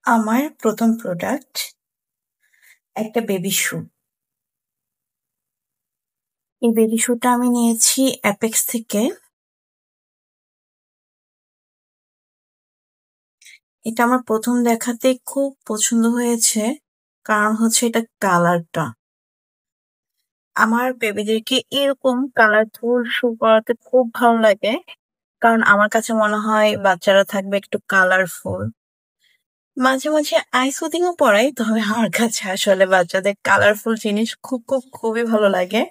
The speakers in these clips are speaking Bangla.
আমার প্রথম প্রোডাক্ট একটা বেবি শু। এই বেবি শুটা আমি নিয়েছি অ্যাপেক্স থেকে। এটা আমার প্রথম দেখাতে খুব পছন্দ হয়েছে, কারণ হচ্ছে এটা কালারটা। আমার বেবিদেরকে এরকম কালারফুল শু পরাতে খুব ভালো লাগে, কারণ আমার কাছে মনে হয় বাচ্চারা থাকবে একটু কালারফুল। মাঝে মাঝে আই শুটিংও পরাই, তবে আমার কাছে আসলে বাচ্চাদের কালারফুল জিনিস খুব খুব খুবই ভালো লাগে।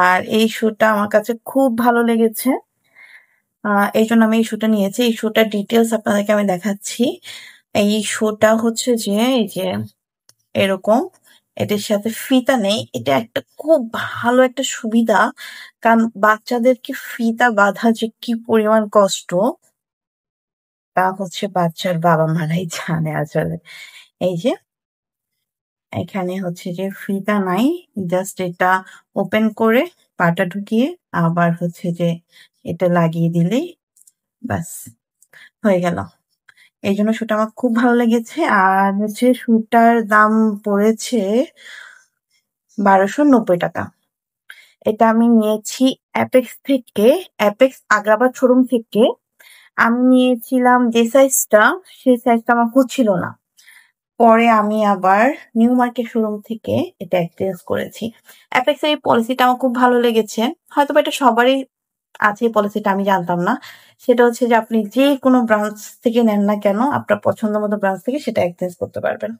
আর এই শুটা আমার কাছে খুব ভালো লেগেছে, এই জন্য আমি এই শুটা নিয়েছি। এই শুটার ডিটেলস আপনাদেরকে আমি দেখাচ্ছি। এই শুটা হচ্ছে যে এই যে এরকম, এটার সাথে ফিতা নেই। এটা একটা খুব ভালো একটা সুবিধা, কারণ বাচ্চাদেরকে ফিতা বাঁধা যে কি পরিমাণ কষ্ট, তা হচ্ছে বাচ্চার বাবা মারাই জানে আসলে। এই যে এখানে হচ্ছে যে ফিতা নাই, জাস্ট এটা ওপেন করে পাটা ঢুকিয়ে আবার হচ্ছে যে এটা লাগিয়ে দিলেই ব্যাস হয়ে গেল। এই জন্য শুটা আমার খুব ভালো লেগেছে। আর হচ্ছে শুটার দাম পড়েছে 1290 টাকা। এটা আমি নিয়েছি অ্যাপেক্স থেকে, অ্যাপেক্স আগ্রাবাদ শোরুম থেকে। আমি নিয়েছিলাম যে সাইজটা, সেই সাইজটা আমার হচ্ছিল না। পরে আমি আবার নিউ মার্কেট শোরুম থেকে এটা এক্সচেঞ্জ করেছি। অ্যাপেক্স এর এই পলিসিটা আমার খুব ভালো লেগেছে। হয়তো বা এটা সবারই আছে, এই পলিসিটা আমি জানতাম না। সেটা হচ্ছে যে আপনি যে কোনো ব্রাঞ্চ থেকে নেন না কেন, আপনার পছন্দ মতো ব্রাঞ্চ থেকে সেটা এক্সচেঞ্জ করতে পারবেন।